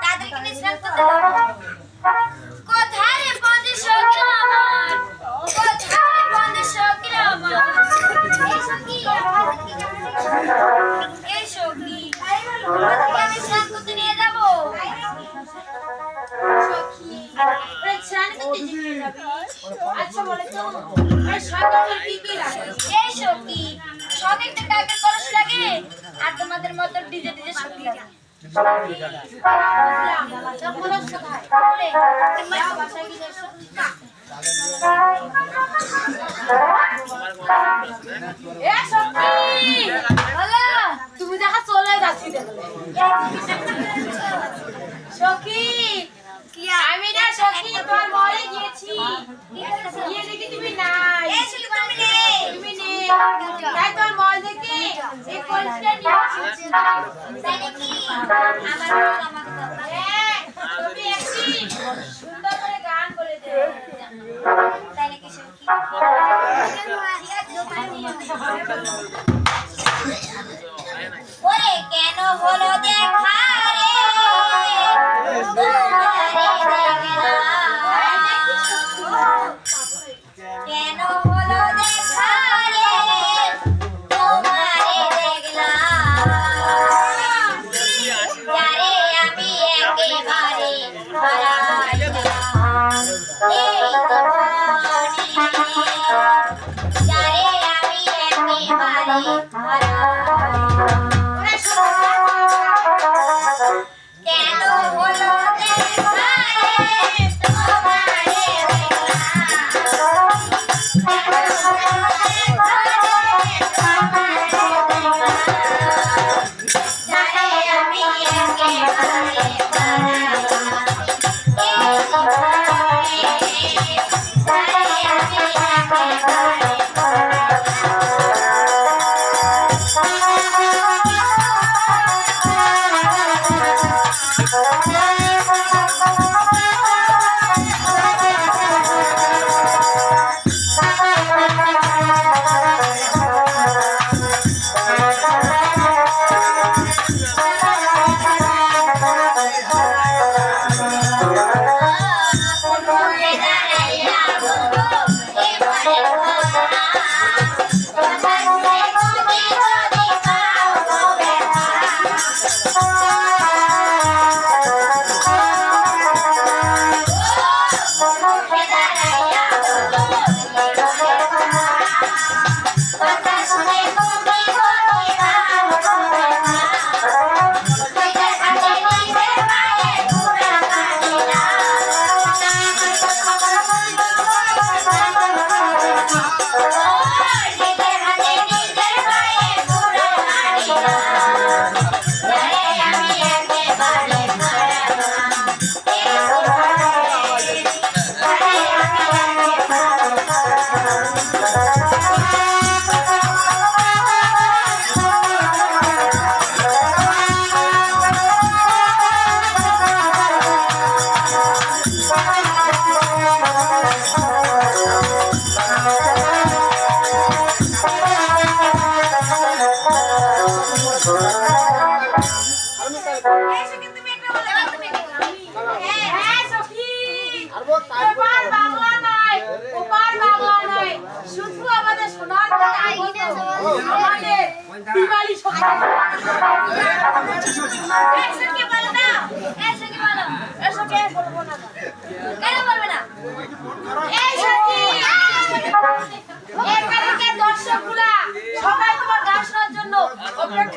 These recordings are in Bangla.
তাদেরকে নিয়ে শান্ত কোথায় রে বন্ধু সখীরা আমার কোথায় রে বন্ধু সখীরা আমার এই সখী এই সখী আমি স্নান করতে নিয়ে যাব সখী স্নান করতে নিয়ে যাবি আচ্ছা বলে তো আর সকালে কি কি লাগে এই সখী সঙ্গে একটা টাইপের কলস লাগে আর তোমাদের মতো ডিজে ডিজে সখী লাগে তুমি দেখা চলে যাচ্ছি দেখলে সখী আমি না সখী তোমার মরে গিয়েছি গিয়ে দেখি তুমি নাই তুমি নেই তাই তোমার মল দেখে এই কলসটা নিয়েছি তাই নাকি আমার তুমি একটি সুন্দর করে গান বলে দে তাই নাকি সখী ওরে কেন হলো দেখা রে কেন হলো দেখা রে তোমারে দেখলাম যারে আমি একেবারে হারাইলাম এই যারে আমি একেবারে হারাইলাম কেন হলো দেখা রে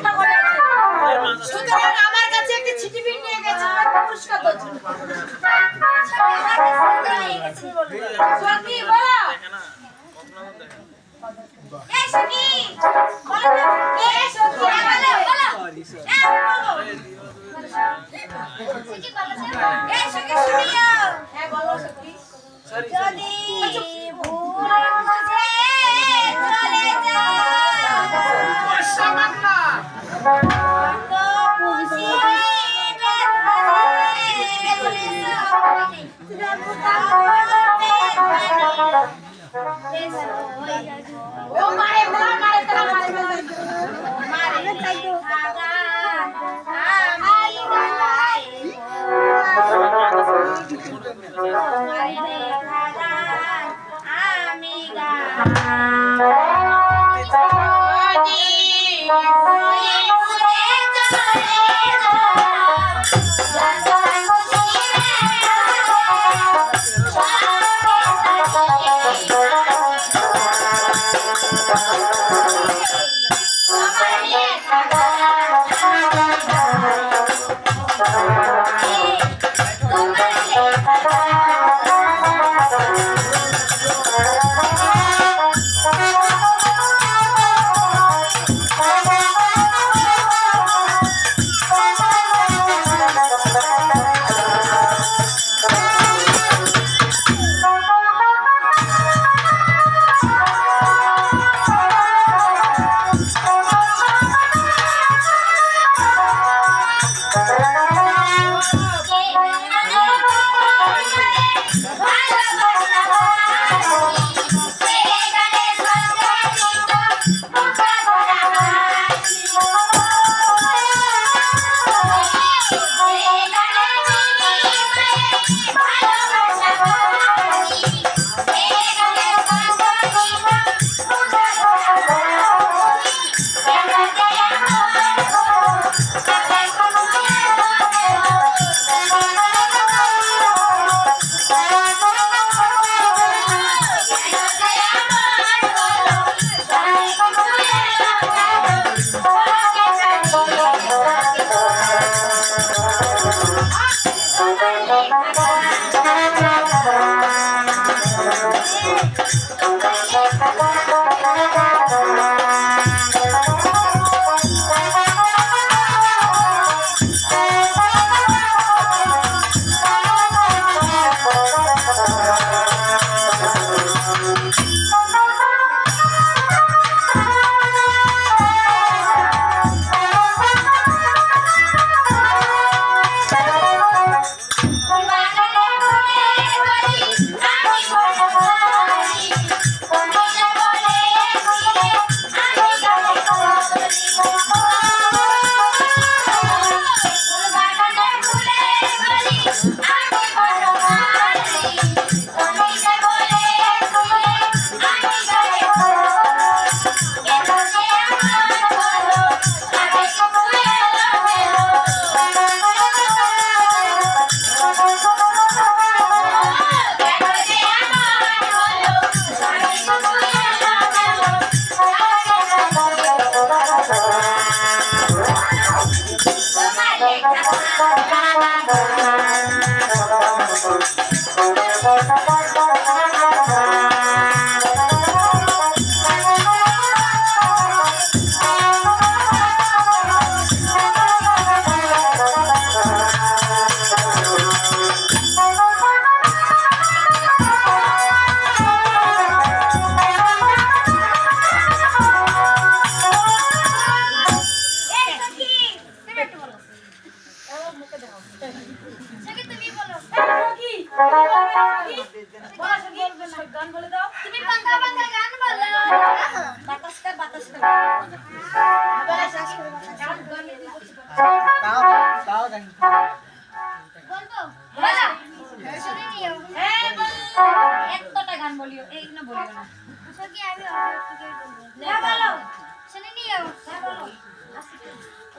তোমারে আমার কাছে একটা চিঠি নিয়ে গেছে পুরস্কার দেওয়ার জন্য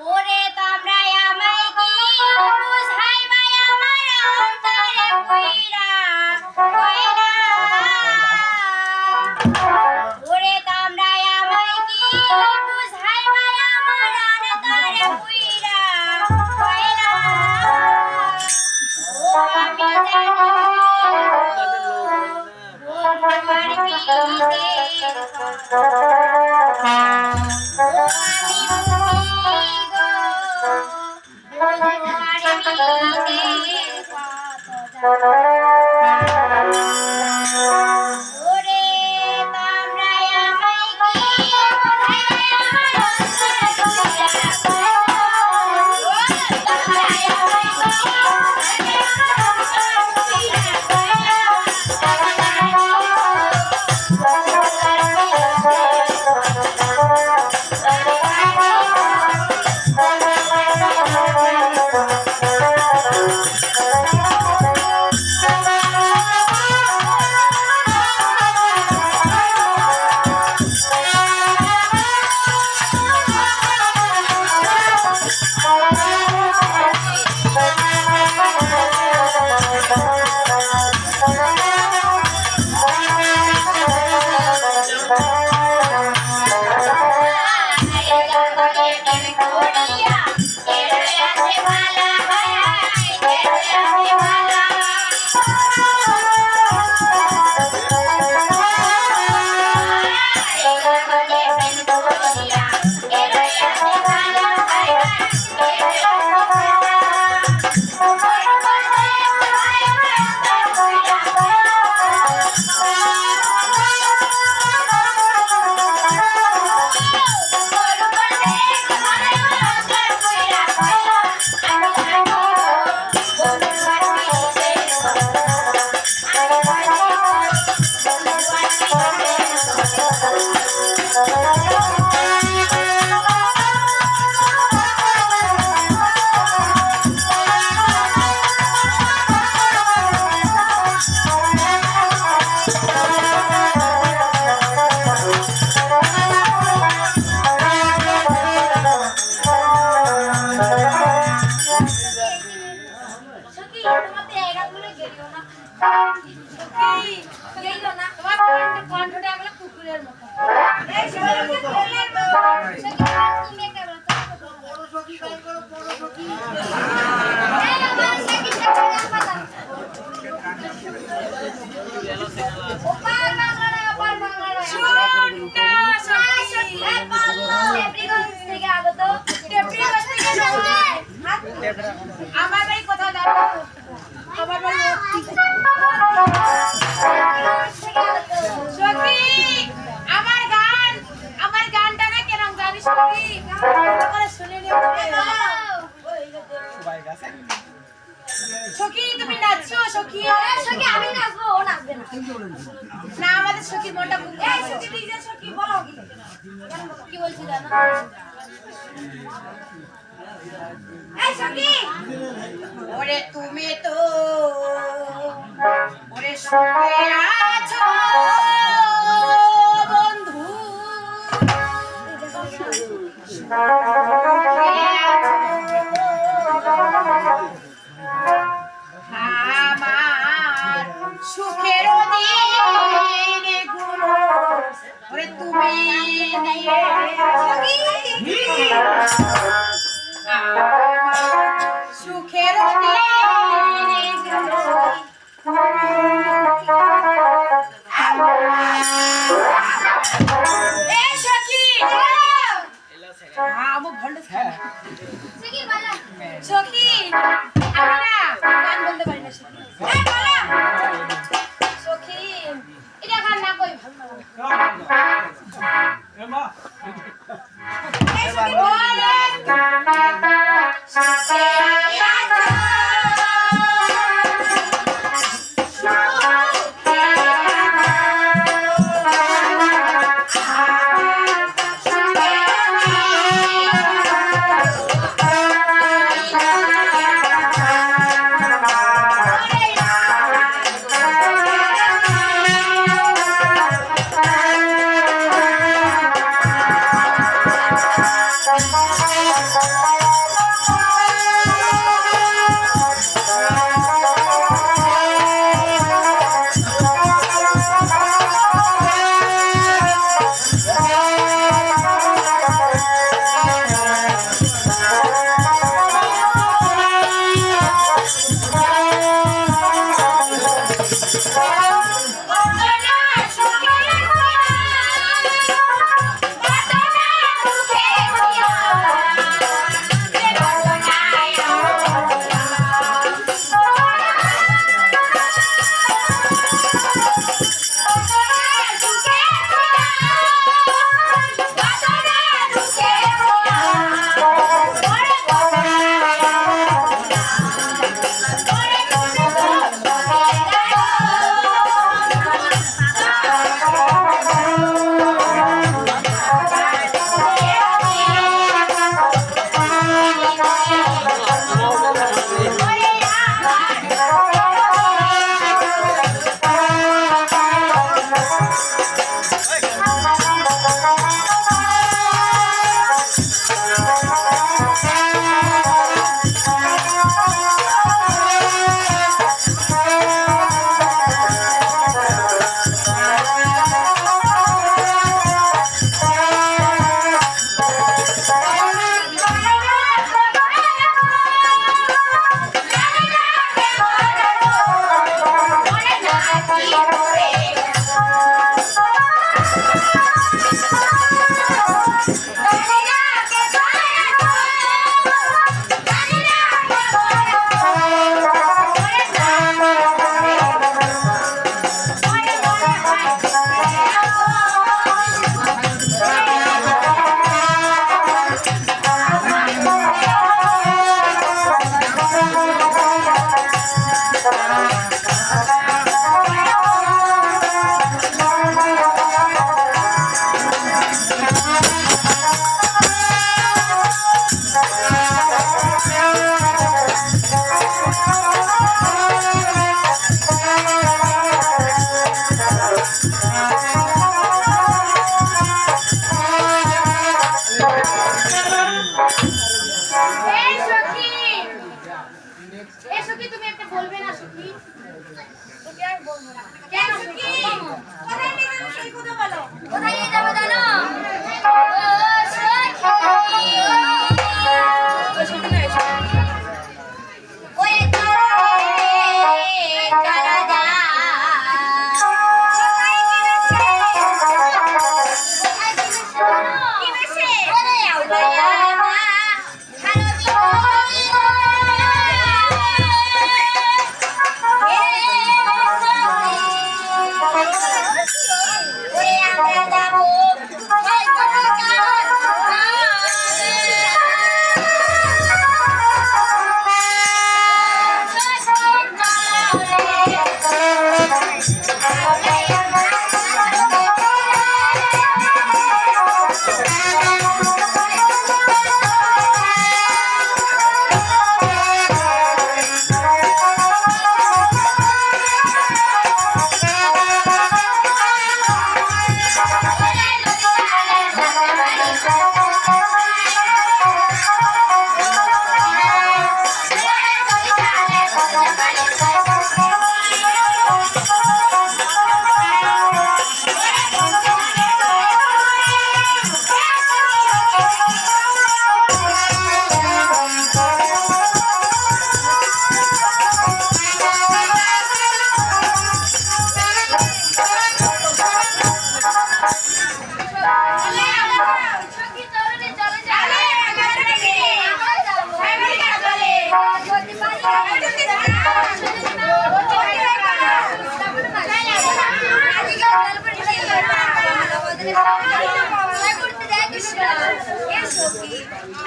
ওরে তোমরা আমায় কি বুঝাইবা আমার অন্তরে কইরা কইরা ওরে তোমরা আমায় কি বুঝাইবা আমার অন্তরে কইরা কইরা ও আমি জানি ও তোমার পিতে আমার বাড়ি কোথাও দাঁড়াবো আমার বাড়ি সখী আমার গানটা না কেন জানিস সখী শুনে নিও সখী তুমি নাচছো সখী সখী আমি নাচবো ও নাচবে না না আমাদের সখীর মনটা এই সখী ডিজে সখী বলো কি বলছি জানো এই সখী ওরে তুমি তো ওরে সুখে আছো বন্ধু আমার সুখের দিন গুলো ওরে তুমি নিয়ে সুখের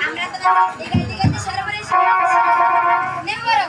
আমরা তো দিগাই দিগাই সরবরে নেব বড়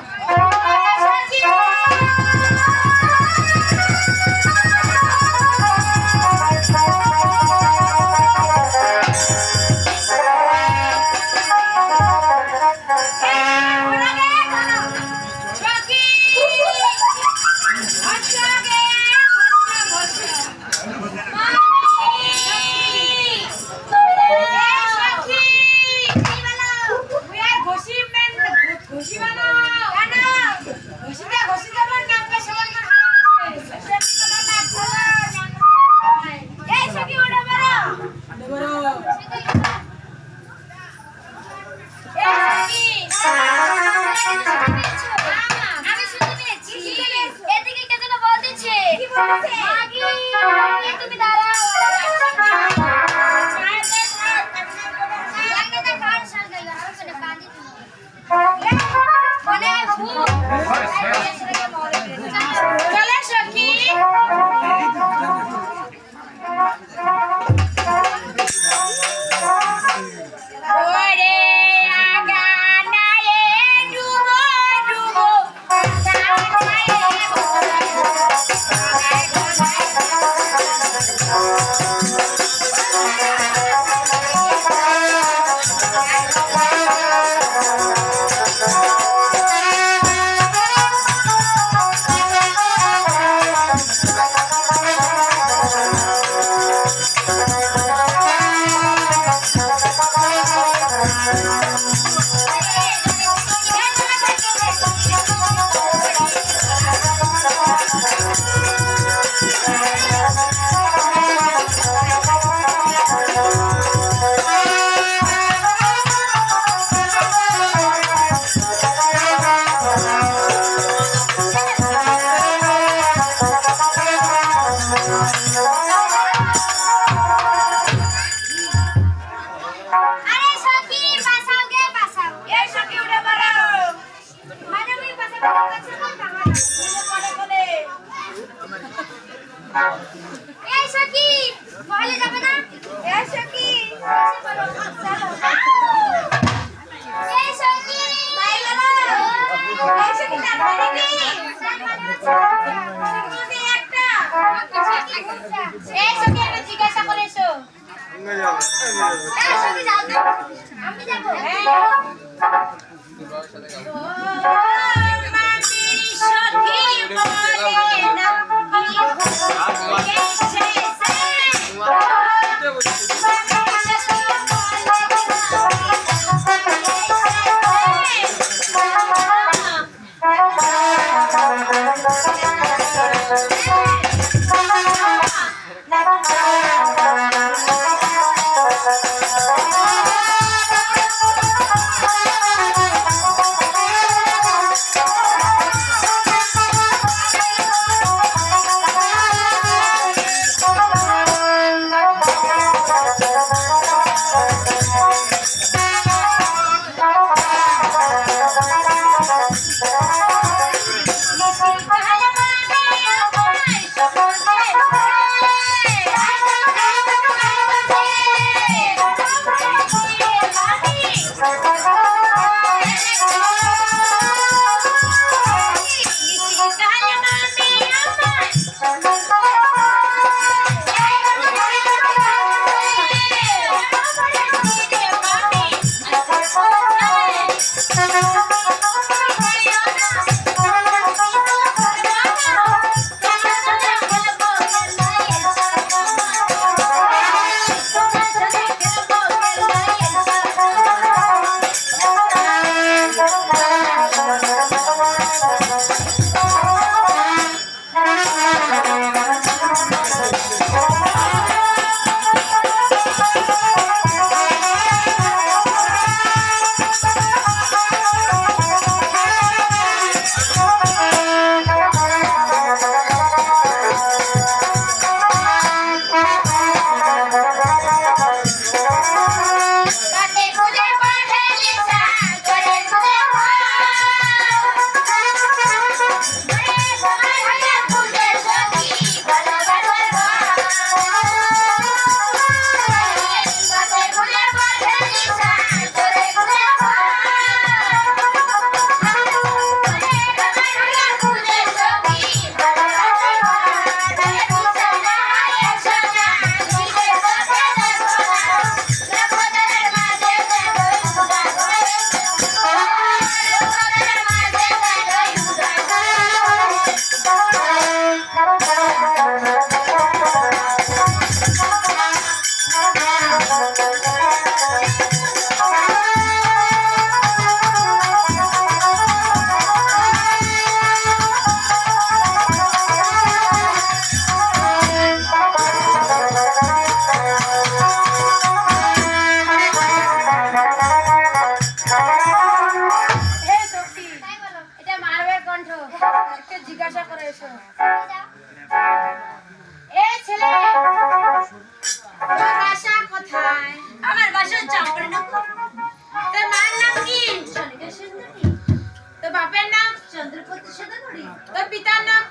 বাপের নাম? চন্দ্রপতি সেনাপতি। তোর পিতার নাম?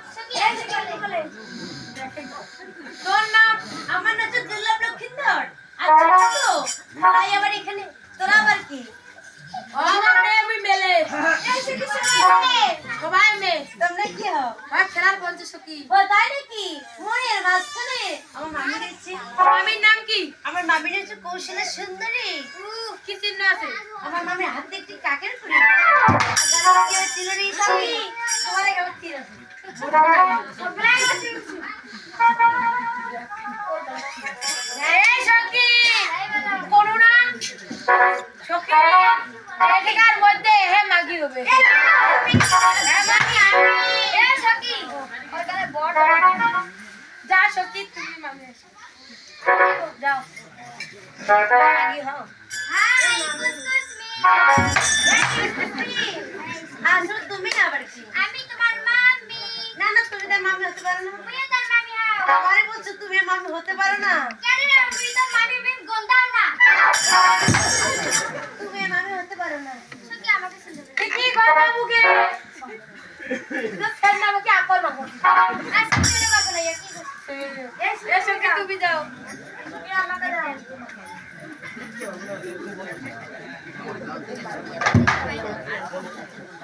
এই সখী বলে। তোর নাম? আমার নাম তো দুর্লভ লক্ষিন্দর। আচ্ছা তো তাই আবার এখানে তোরা আবার কি? আমার মেয়ে আমি মেলে। এই সখী সবাই সবাই মেয়ে। তোমরা কি হও? আর খেলার বলছে সখী। ও তাই নাকি? মনের মাঝখানে আমার মামি রয়েছে। মামির নাম কি? আমার মামি রয়েছে কৌশলের সুন্দরী। কি চিহ্ন আছে? আমার মামির হাতে একটি কাকের ফুল। কি হচ্ছিল রে সখী? তোমার আগে আমার তীর আছে। এই সখী করুণা সখী এদিকার মধ্যে হে মাগি হবে। এই সখী ওখানে বড় যা সখী তুমি মামি এসো। যাও মাগি হও। হাই আসলে তুমি না আবার কি? আমি তোমার মামি। না না তুমি তার মামি হতে পারো না। তুইও তোর মামি হও। আমারে বলছো তুমি আর মামি হতে পারো না। কেন রে তুই তোর মামি বিন গন্ধাও না। তুমি আর মামি হতে পারো না। সত্যি আমাকে শুনতে দে। কি কথা মুখে তো ফের না আমাকে আপন মাগো। আর শুনতে পাবো না কি করছিস? এই সখী তুমি যাও। তুই আমাকে দাও।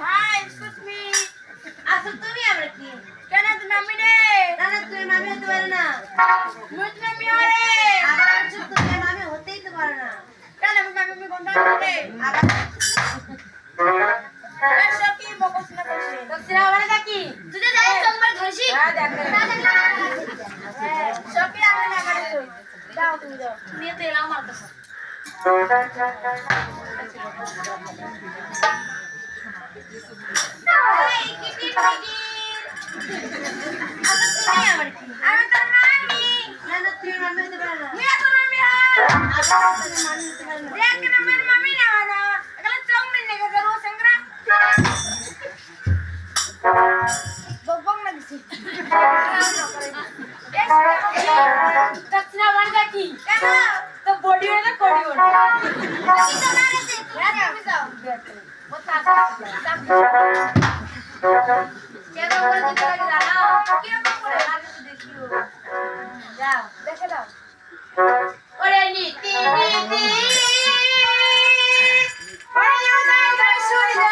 হাই এক্সকিউজ মি আসলে তুমি আবার কি? কেন তুমি মামি রে? না না তুমি মামি হতে পারো না। মুই তুমি মামি হরে। আবার বলছো তুমি আর মামি হতেই তো পারো না। কেন আমি মামি গন্ধ করে? আবার এই সখী বকছ না বসে। দক্ষিণা মানে কি? তুই তো জানিস তোমার ধরছি। হ্যাঁ দেখ। না জানি সখী আমি না করে যাও তুমি যাও। নিয়ে তো এলাম আমার কাছে। হাই কিটির কিটির আসলে তুমি আবার কি? আমি তোর মামি। না না তুমি মামি হতে পারো না। তুই তোর মামি হও। আবার তুমি মামি হতে পারো না। দেখ না মের মামি না না। এগুলো চং মিনে কে করো সংগ্রা। বকবক না দিছি। দক্ষিণা মানে কি? কেন? তো বডি হয় না কোডি হয়? কি তো না রে তুই তুমি যাও। কথা আছে। কেমন করে দিতে লাগে জানো? কিরকম করে? আগে তো দেখিও। যাও। দেখে দাও। ওরে নীতি নীতি ওরে উদয় সূর্য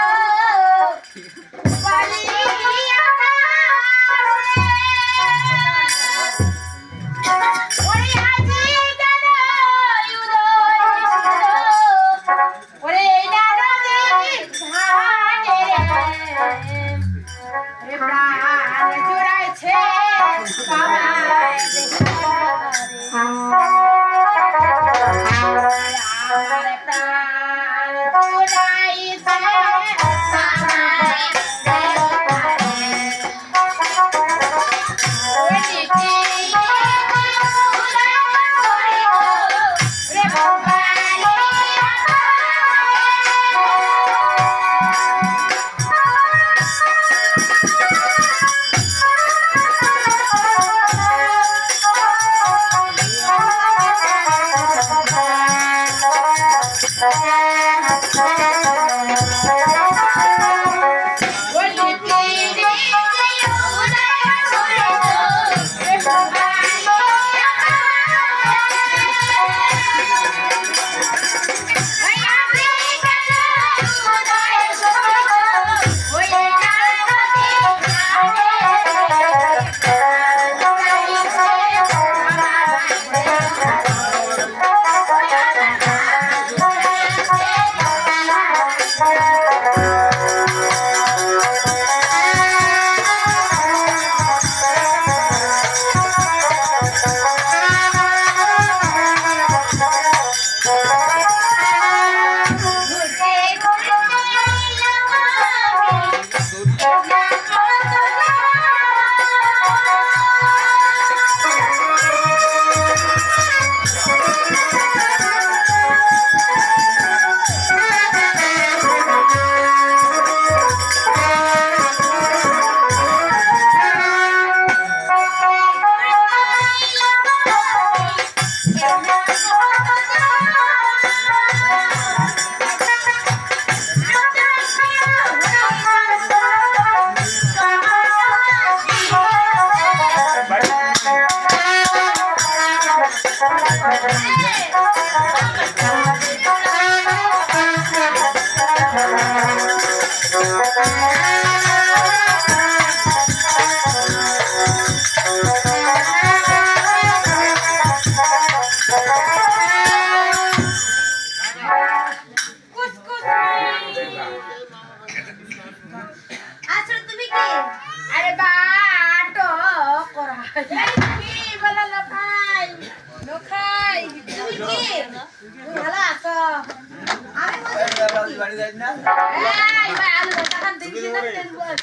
কি বলো লোখাই লোখাই তুমি কি তুমি ভালো আছো আমি এই ভাই আলু ভাজা খান দিছি না তেল বল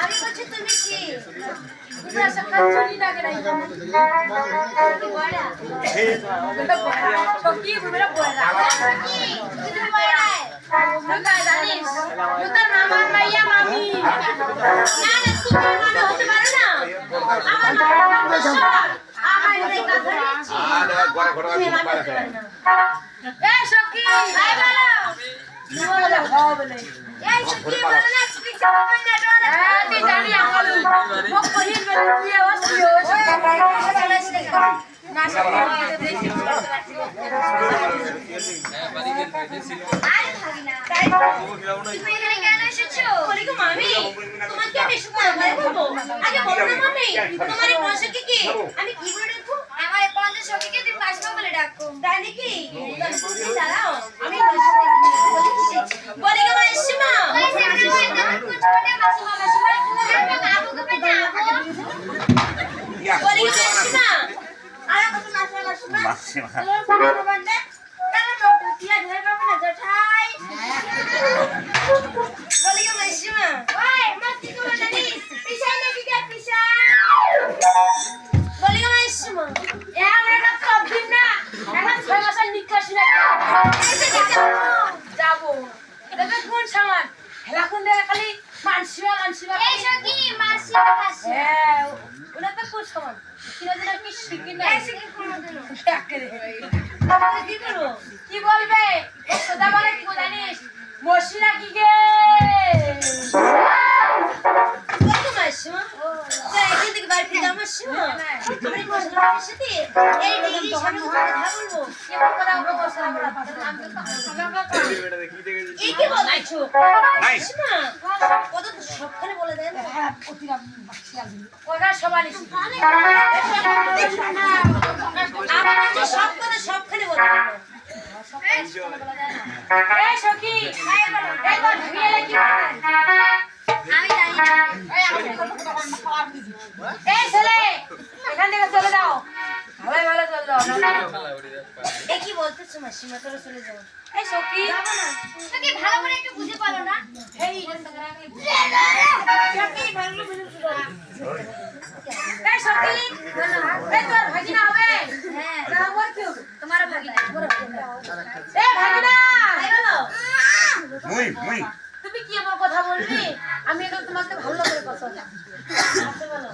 আমি বলছি তুমি কি তুমি আসা খাচ্ছনি না কেন বড়া সকি বুড়া বড়া কি তুমি বড়া না জানিস তোর মামা মাইয়া মামি না না তুমি মামি হতে পারো না আমার নাম দশর আমার এই কথা দিচ্ছি ঘরে ঘরে পারে এ সকি আই বলো বলে এই সকি বলো না স্পিক করবে না হ্যাঁ তুই জানি আমার মুখ কহিন বলে তুই ওসিও না দেখি তুমি এখানে কেন এসেছো? বলি গো মামি, তোমাকে আমি এসে বলবো। আগে বলো না মামি, তোমার এই পঞ্চকে কি? আমি কি বলে ডাকবো? আমার এই পঞ্চকে কি তুমি মাসিমা বলে ডাকো? তাই নাকি? তাহলে তুমি দাঁড়াও, আমি বলি গো মাসিমা। বলি গো মাসিমা। আর কত মাসিমা? মাসিমা। কি বলবে সোজা বলে কি জানিস মশিনা কি গে কত মাসিমা তাই এখান থেকে বাড়ি ফিরে আমার সিমা আমি মশিনার সাথে এই ডিগ্রি সামনে কথা বলবো কেমন কথা বলবো মশলা বলা আমি তো এই কি বলছো মাসিমা কত সবখানে বলে দেন হ্যাঁ প্রতিটা ওরা সবাই আমার সব কথা সবখানে বলে দেন এই সখী এই বল ভিড়ে কি আমি জানি না এই ছেলে এখান থেকে চলে যাও ভালো ভালো চলে যাও এই কি বলতেছো মাসিমা তোরা চলে যাও এই সখী যাব না সখী ভালো করে একটু বুঝে পারো না এই সখী ভালো বুঝে এই সখী এই তোর ভাগিনা হবে হ্যাঁ নাম বল কি তোমার ভাগিনা এই ভাগিনা এই বলো মুই তুমি কি আমার কথা বলবি আমি এখন তোমাকে ভালো করে কথা আচ্ছা বলো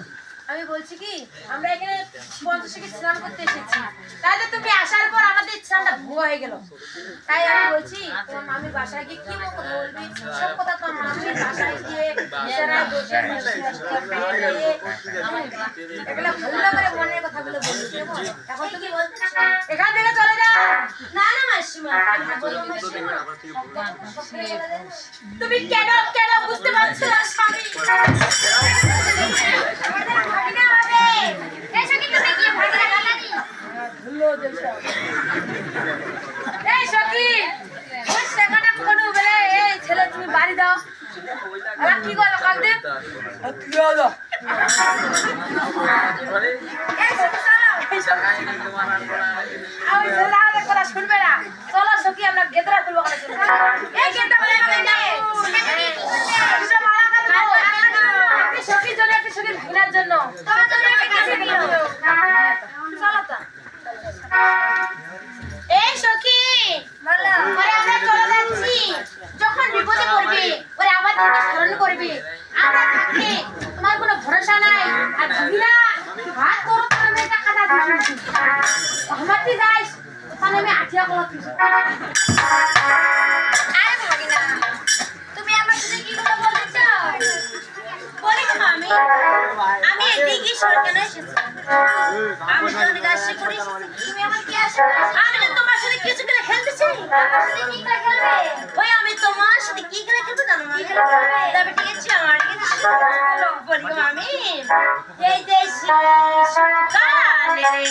আমি বলছি কি আমরা এখানে পঞ্চশীকে স্নান করতে এসেছি তাহলে তুমি আসার পর আমাদের স্নানটা ভুয়া হয়ে গেল তাই আমি বলছি তোমার মামি বাসায় গিয়ে কি কথা বলবি সব কথা তোমার মামি বাসায় গিয়ে বিছানায় বসে এগুলো ভালো করে মনের কথাগুলো বলছি এখন তুমি বলতে এখান থেকে চলে যাও না না মাসিমা তুমি কেন কেন বুঝতে পারছো না স্বামী এই সখী ওই টাকাটা কোন বেলে এই ছেলে তুমি বাড়ি দাও আর কি করো কালকে কি হলো শুনবে না চলো সখী আমরা গেদরা তুলবো এই গেদরা সখীর জন্য একটা সখীর ভাগনার জন্য এই সখী আমরা চলে যাচ্ছি যখন বিপদে পড়বে ওরে আবার তুমি স্মরণ করবে আমরা থাকলে তোমার কোনো ভরসা নাই আর ভাগিনা হাত করো তোর মেয়েটা কাটা দিচ্ছি আমারটি যাইস তাহলে আমি আঠিয়া কলা দিচ্ছি আরে ভাগিনা তুমি আমার সাথে কি কথা বলতে চাও বলি তো মামি আমি এদিকে সরকার এসেছি আমি তো গাছে করে তুমি আমার কি আসো আমি তো তোমার সাথে কিছু করে খেলতে চাই আমার সাথে কি করে খেলবে ওই আমি তোমার সাথে কি করে খেলতে জানো মামি তবে ঠিক আছে আমার কাছে বলি গো মামি এই দেশি কালে রে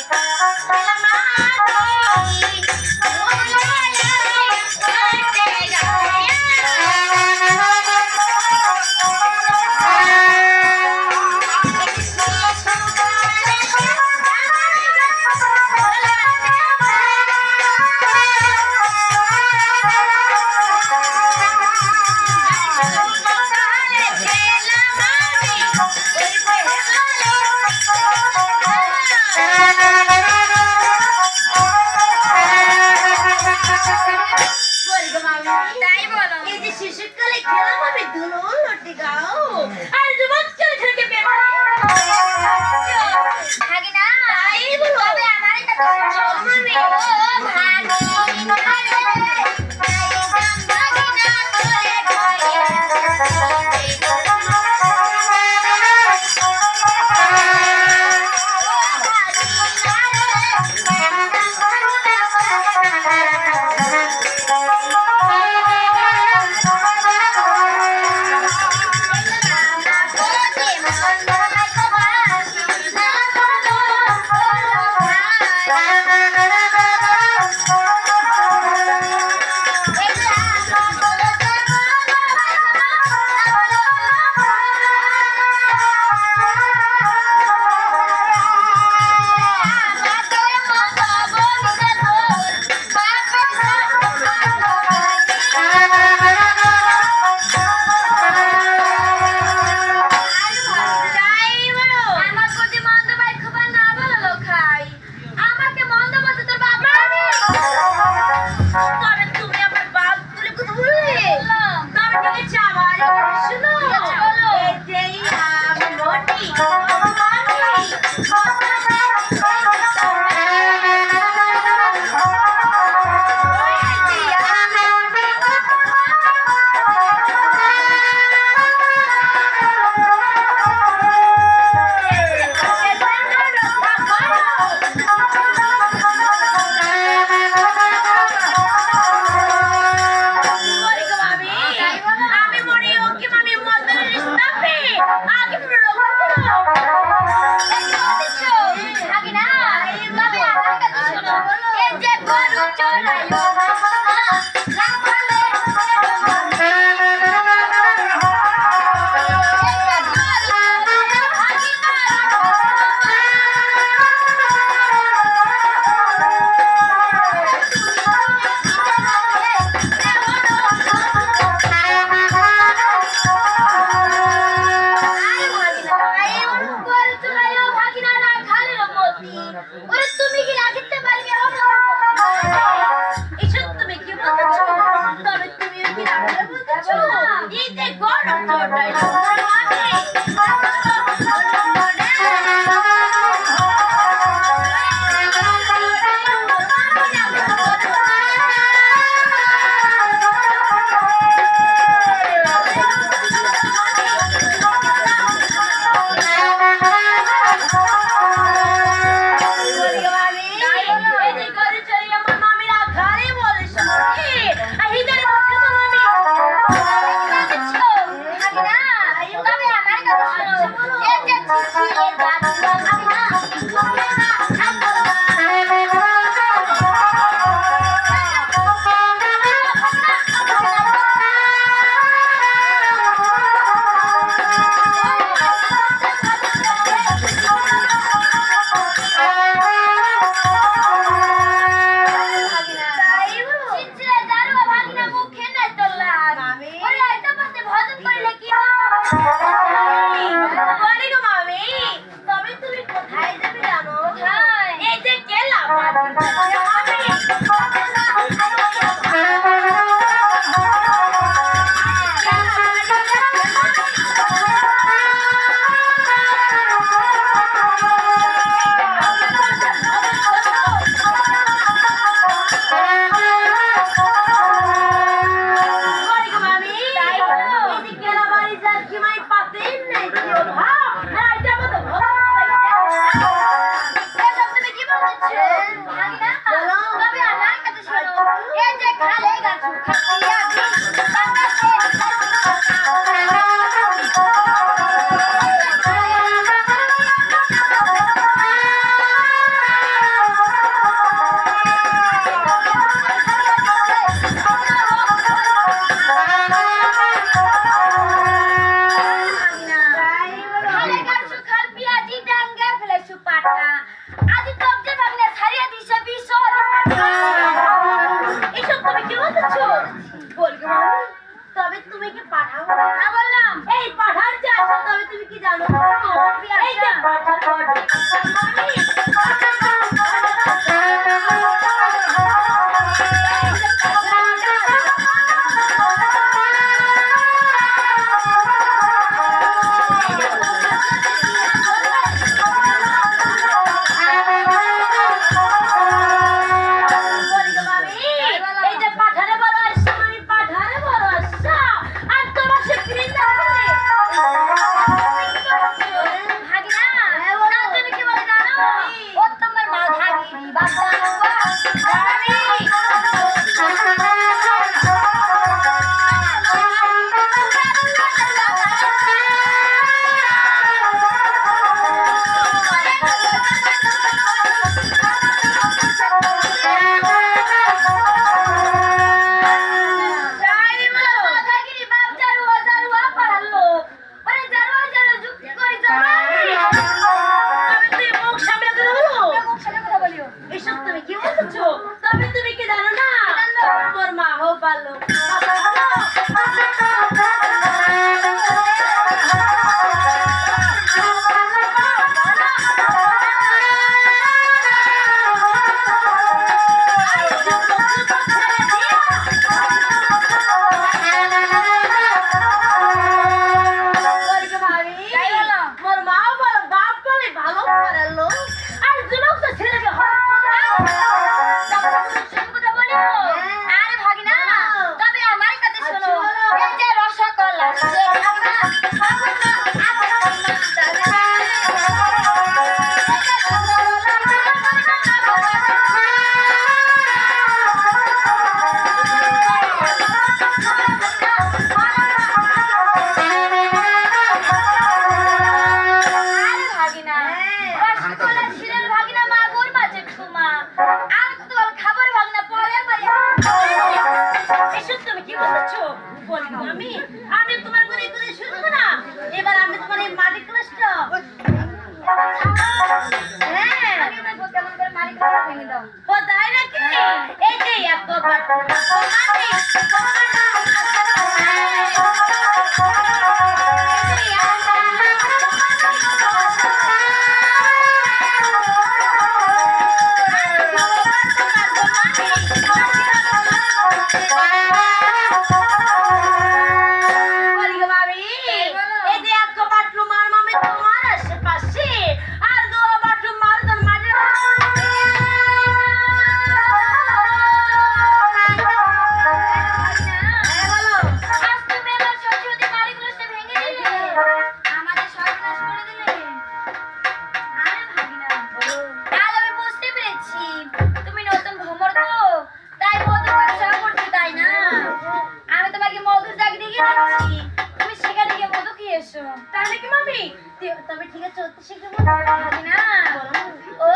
তুমি দুনো লটিকাও আর যুবক চলে থেকে বেমারি ভাগিনা তাই বলো তবে আমার কাছে শোনো মামি ও ভাগিনা আমি তোমার করে করে শুনবো না। এবার আমি তোমার এই মালিক ক্লাসটা ও তাই নাকি? এই যে এত তাহলে কি মামি? তবে ঠিক আছে, অতি শীঘ্র ভাবি না। ও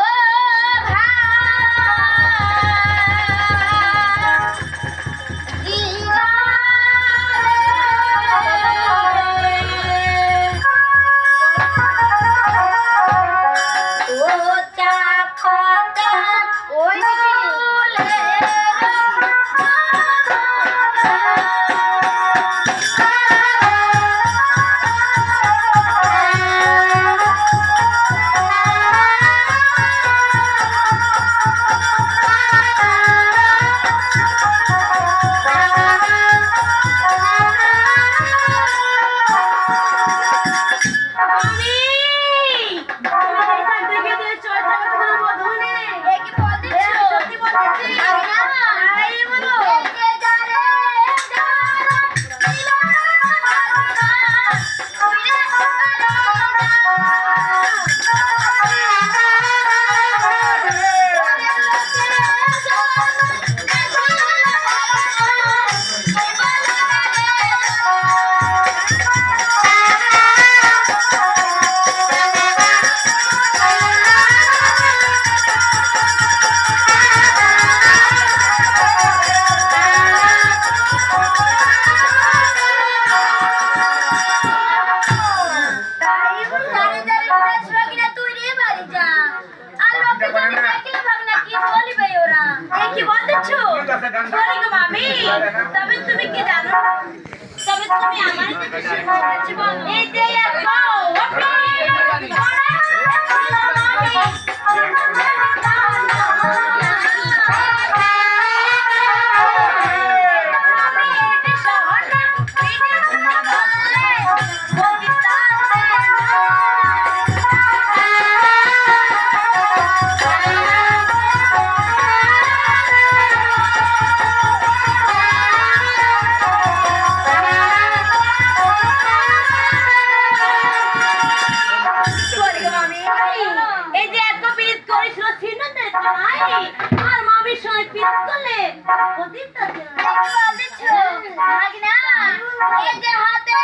তবে তুমি কি জানো? তবে তুমি আমার এই যে আর মামির সঙ্গে পিট করলে প্রদীপটা এই যে হাতে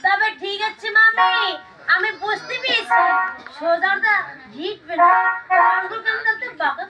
তবে ঠিক আছে মামি, আমি বুঝতে পেরেছি সোজাটা জিতবে না, বাঁকা